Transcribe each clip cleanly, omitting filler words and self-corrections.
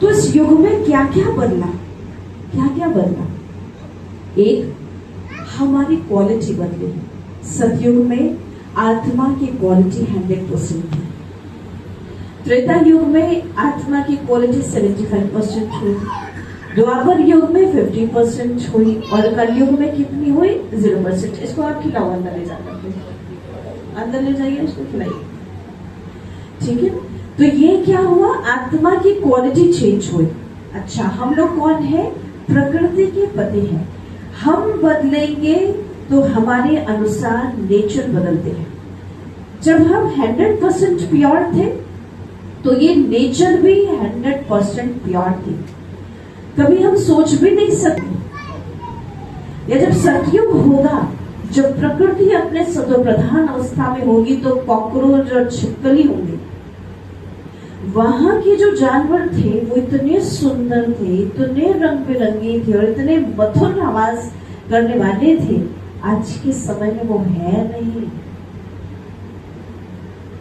तो इस युग में क्या क्या बदला, क्या क्या बदला? एक, हमारी क्वालिटी बदली। सतयुग में आत्मा की क्वालिटी 100% है। त्रेता युग में आत्मा की क्वालिटी 75% हुई, द्वापर युग में 50% हुई, और कलयुग में कितनी हुई? 0%। इसको आप खिलाओ, अंदर ले जाकर, अंदर ले जाइए, इसको खिलाइए, ठीक है। तो ये क्या हुआ? आत्मा की क्वालिटी चेंज हुई। अच्छा, हम लोग कौन है? प्रकृति के पति हैं। हम बदलेंगे तो हमारे अनुसार नेचर बदलते हैं। जब हम 100% प्योर थे तो ये नेचर भी 100% प्योर थी। कभी हम सोच भी नहीं सकते। या जब सतयुग होगा, जब प्रकृति अपने सतोप्रधान अवस्था में होगी, तो कॉकरोच और छिपकली होंगे। वहां के जो जानवर थे वो इतने सुंदर थे, इतने रंग बिरंगे थे और इतने मधुर आवाज करने वाले थे। आज के समय में वो है नहीं।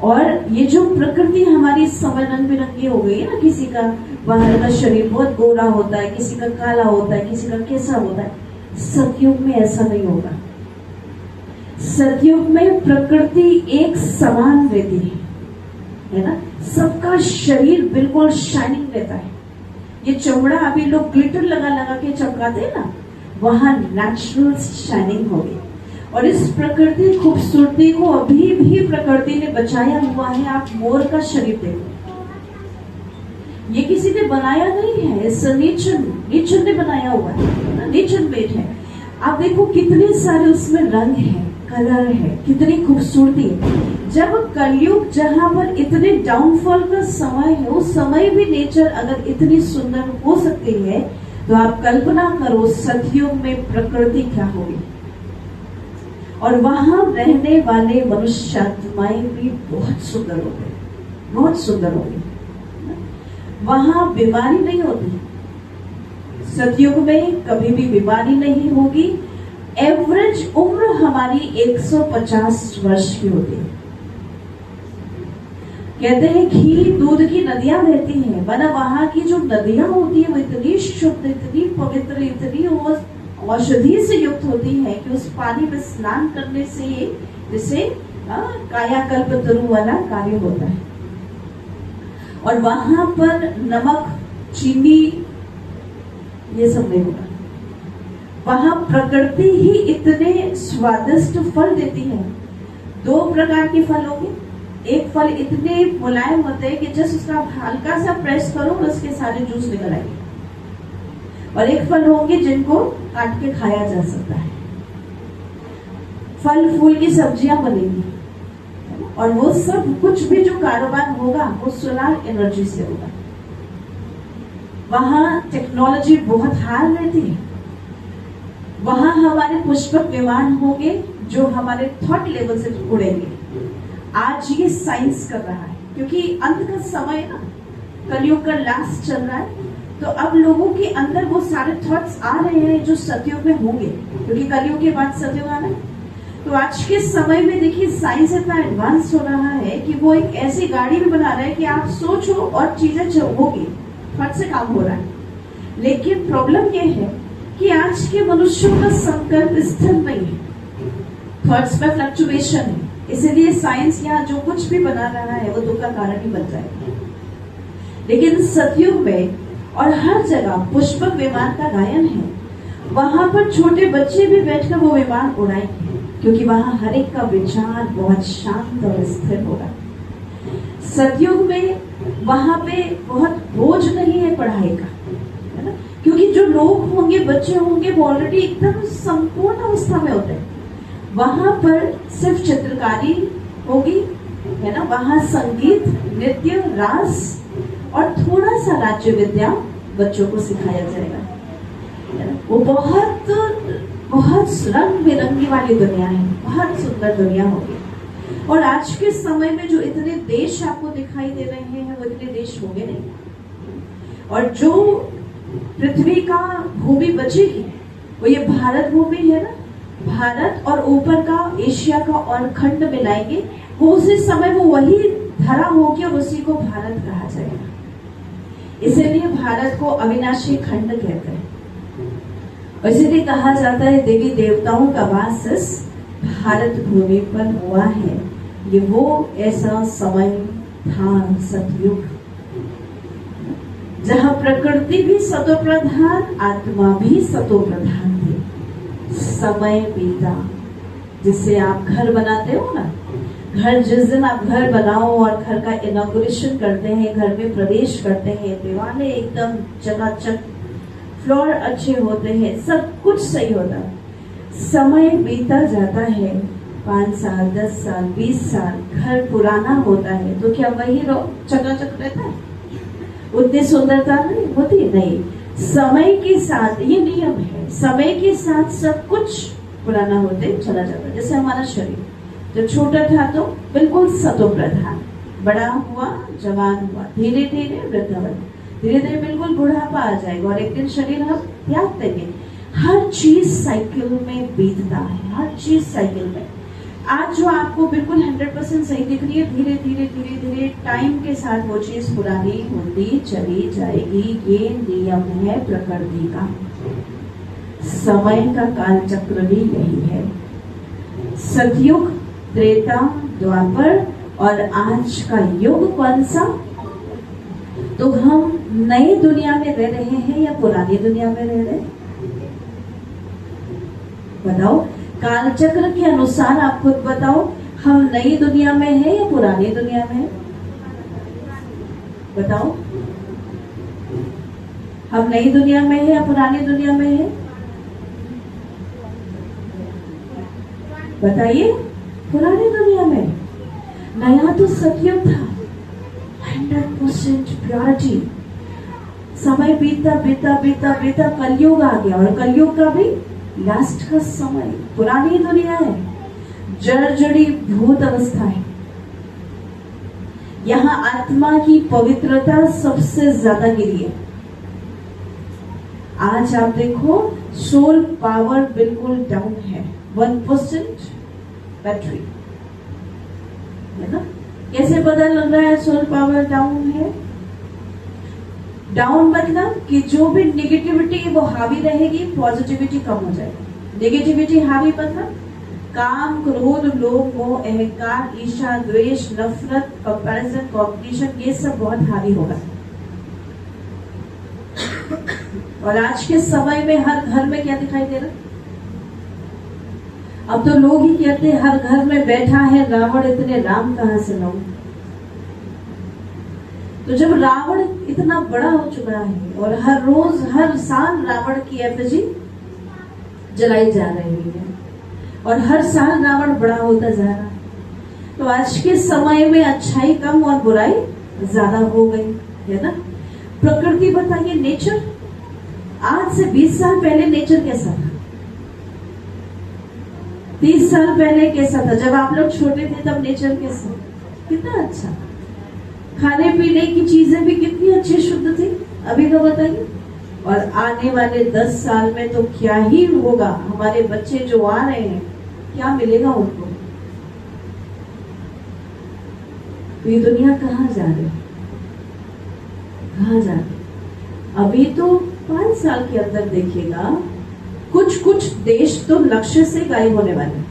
और ये जो प्रकृति हमारी इस समय रंग बिरंगी हो गई है ना, किसी का बाहर का शरीर बहुत गोरा होता है, किसी का काला होता है, किसी का कैसा होता है। सतयुग में ऐसा नहीं होगा। सतयुग में प्रकृति एक समान रहती है ना। सबका शरीर बिल्कुल शाइनिंग रहता है। ये चमड़ा अभी लोग ग्लिटर लगा लगा के चमकाते हैं ना, वहां नेचुरल शाइनिंग होगी। और इस प्रकृति खूबसूरती को अभी भी प्रकृति ने बचाया हुआ है। आप मोर का शरीर देखो, ये किसी ने बनाया नहीं है, नेचर ने बनाया हुआ है, नेचर मेड है। आप देखो कितने सारे उसमें रंग है, कलर है, कितनी खूबसूरती है। जब कलयुग जहां पर इतने डाउनफॉल का समय है, उस समय भी नेचर अगर इतनी सुंदर हो सकती है, तो आप कल्पना करो सतयुग में प्रकृति क्या होगी। और वहां रहने वाले मनुष्यात्माएं भी बहुत सुंदर होंगे, बहुत सुंदर होंगे। वहां बीमारी नहीं होती। सतयुग में कभी भी बीमारी नहीं होगी। एवरेज उम्र हमारी 150 वर्ष की होती है। कहते हैं घी दूध की नदियां बहती हैं, माना वहां की जो नदियां होती है वो इतनी शुद्ध, इतनी पवित्र, इतनी औषधि से युक्त होती है कि उस पानी में स्नान करने से जैसे कायाकल्प तरु वाला कार्य होता है। और वहां पर नमक, चीनी ये सब नहीं होगा। वहां प्रकृति ही इतने स्वादिष्ट फल देती है। 2 प्रकार के फल होंगे। एक फल इतने मुलायम होते हैं कि जस्ट उसका हल्का सा प्रेस करो और उसके सारे जूस निकल आएंगे। और एक फल होंगे जिनको काट के खाया जा सकता है। फल फूल की सब्जियां बनेंगी, और वो सब कुछ भी जो कारोबार होगा वो सोलर एनर्जी से होगा। वहां टेक्नोलॉजी बहुत हार रहती है। वहां हमारे पुष्पक विमान होंगे जो हमारे थॉट लेवल से उड़ेंगे। आज ये साइंस कर रहा है, क्योंकि अंत का समय ना, कलयुग का लास्ट चल रहा है। तो अब लोगों के अंदर वो सारे थॉट्स आ रहे हैं जो सतयुग में होंगे, क्योंकि कलयुग के बाद सतयुग आना है। तो आज के समय में देखिए साइंस इतना एडवांस हो रहा है कि वो एक ऐसी गाड़ी भी बना रहा है कि आप सोचो और चीजें होगी, थॉट से काम हो रहा है। लेकिन प्रॉब्लम ये है कि आज के मनुष्यों का संकल्प स्थिर नहीं है, थॉट्स में फ्लक्चुएशन है। इसीलिए साइंस यहाँ जो कुछ भी बना रहा है वो दुख का कारण ही बन जाएगा। लेकिन सतयुग में और हर जगह पुष्पक विमान का गायन है। वहां पर छोटे बच्चे भी बैठकर वो विमान उड़ाएंगे, क्योंकि वहां हर एक का विचार बहुत शांत और स्थिर होगा। सतयुग में वहां पे बहुत बोझ नहीं है पढ़ाई का, है ना, क्योंकि जो लोग होंगे, बच्चे होंगे, वो ऑलरेडी एकदम संपूर्ण अवस्था में होते हैं। वहां पर सिर्फ चित्रकारी होगी, है ना, वहां संगीत, नृत्य, रास और थोड़ा सा राज्य विद्या बच्चों को सिखाया जाएगा। वो बहुत बहुत रंग बिरंगी वाली दुनिया है, बहुत सुंदर दुनिया होगी। और आज के समय में जो इतने देश आपको दिखाई दे रहे हैं वो इतने देश होंगे नहीं। और जो पृथ्वी का भूमि बचेगी वो ये भारत भूमि है ना, भारत और ऊपर का एशिया का और खंड मिलाएंगे, वो उसी समय वो वही धरा होगी और उसी को भारत कहा जाएगा। इसीलिए भारत को अविनाशी खंड कहते हैं, और इसीलिए कहा जाता है देवी देवताओं का वास इस भारत भूमि पर हुआ है। ये वो ऐसा समय था, सतयुग, जहां प्रकृति भी सतो प्रधान, आत्मा भी सतो प्रधान थी। समय बीता, जिससे आप घर बनाते हो ना, घर जिस दिन आप घर बनाओ और घर का इनॉग्रेशन करते हैं, घर में प्रवेश करते हैं, दीवारें एकदम चकाचक, फ्लोर अच्छे होते हैं, सब कुछ सही होता है। समय बीता जाता है, 5 साल, 10 साल, 20 साल, घर पुराना होता है, तो क्या वही चकाचक रहता है? उतनी सुंदरता नहीं होती, नहीं। समय के साथ ये नियम है, समय के साथ सब कुछ पुराना होते चला जाता है। जैसे हमारा शरीर जब छोटा था तो बिल्कुल सतो प्रधान, बड़ा हुआ, जवान हुआ, धीरे धीरे वृद्धावस्था, धीरे धीरे बिल्कुल बुढ़ापा आ जाएगा और एक दिन शरीर हम त्याग देंगे। हर चीज साइकिल में बीतता है, हर चीज साइकिल में। आज जो आपको बिल्कुल 100% सही दिख रही है, धीरे धीरे धीरे धीरे टाइम के साथ वो चीज पुरानी होती चली जाएगी। ये नियम है प्रकृति का, समय का काल चक्र भी यही है। सतयुग, त्रेता, द्वापर और आज का युग कौन सा? तो हम नई दुनिया में रह रहे हैं या पुरानी दुनिया में रह रहे हैं? बताओ, काल चक्र के अनुसार आप खुद बताओ, हम नई दुनिया में हैं या पुरानी दुनिया में हैं? बताओ, हम नई दुनिया में हैं या पुरानी दुनिया में हैं? बताइए। पुरानी दुनिया में। नया तो सतयुग था, 100% प्योरिटी। समय बीता बीता बीता बीता कलयुग आ गया, और कलयुग का भी लास्ट का समय। पुरानी दुनिया है, जड़ी भूत अवस्था है। यहाँ आत्मा की पवित्रता सबसे ज्यादा गिरी है। आज आप देखो, सोल पावर बिल्कुल डाउन है, 1% बैटरी है ना। कैसे पता लग रहा है सोल पावर डाउन है? डाउन मतलब कि जो भी नेगेटिविटी वो हावी रहेगी, पॉजिटिविटी कम हो जाएगी। नेगेटिविटी हावी मतलब काम, क्रोध, लोभ, मोह, अहंकार, ईर्ष्या, द्वेष, नफरत, कंपैरिजन, कॉम्पिटिशन, ये सब बहुत हावी होगा। और आज के समय में हर घर में क्या दिखाई दे रहा है? अब तो लोग ही कहते हैं हर घर में बैठा है रावण, इतने राम कहां से लाऊं? तो जब रावण इतना बड़ा हो चुका है और हर रोज हर साल रावण की एफिजी जलाई जा रही है और हर साल रावण बड़ा होता जा रहा है, तो आज के समय में अच्छाई कम और बुराई ज्यादा हो गई है ना। प्रकृति बताइए, नेचर आज से 20 साल पहले नेचर कैसा था? 30 साल पहले कैसा था? जब आप लोग छोटे थे तब नेचर कैसा? कितना अच्छा। खाने पीने की चीजें भी कितनी अच्छी शुद्ध थी, अभी तो बताइए। और आने वाले 10 साल में तो क्या ही होगा? हमारे बच्चे जो आ रहे हैं, क्या मिलेगा उनको? तो ये दुनिया कहाँ जा रही है? कहाँ जा रही? अभी तो 5 साल के अंदर देखिएगा, कुछ देश तो लक्ष्य से गायब होने वाले हैं,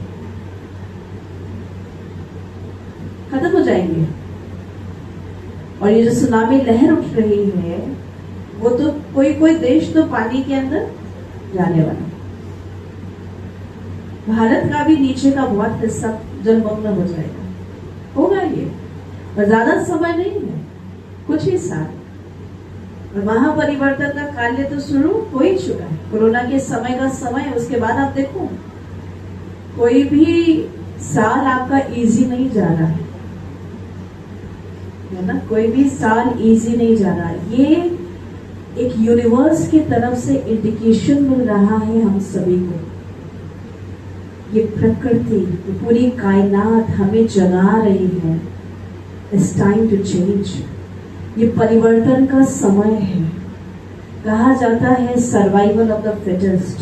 खत्म हो जाएंगे। और ये जो सुनामी लहर उठ रही है, वो तो कोई देश तो पानी के अंदर जाने वाला। भारत का भी नीचे का बहुत हिस्सा जलमग्न हो जाएगा, होगा ये। और ज्यादा समय नहीं है, कुछ ही साल। और महापरिवर्तन का कार्य तो शुरू हो ही चुका है। कोरोना के समय का समय, उसके बाद आप देखो कोई भी साल आपका इजी नहीं जा रहा है ना। कोई भी साल इजी नहीं जा रहा है। ये एक यूनिवर्स की तरफ से इंडिकेशन मिल रहा है हम सभी को। ये प्रकृति, ये पूरी कायनात हमें जगा रही है। It's time to change. ये परिवर्तन का समय है। कहा जाता है सर्वाइवल ऑफ द फिटेस्ट।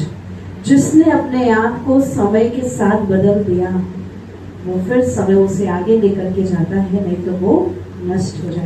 जिसने अपने आप को समय के साथ बदल दिया, वो फिर समय उसे आगे लेकर के जाता है, नहीं तो वो नष्ट हो जाए।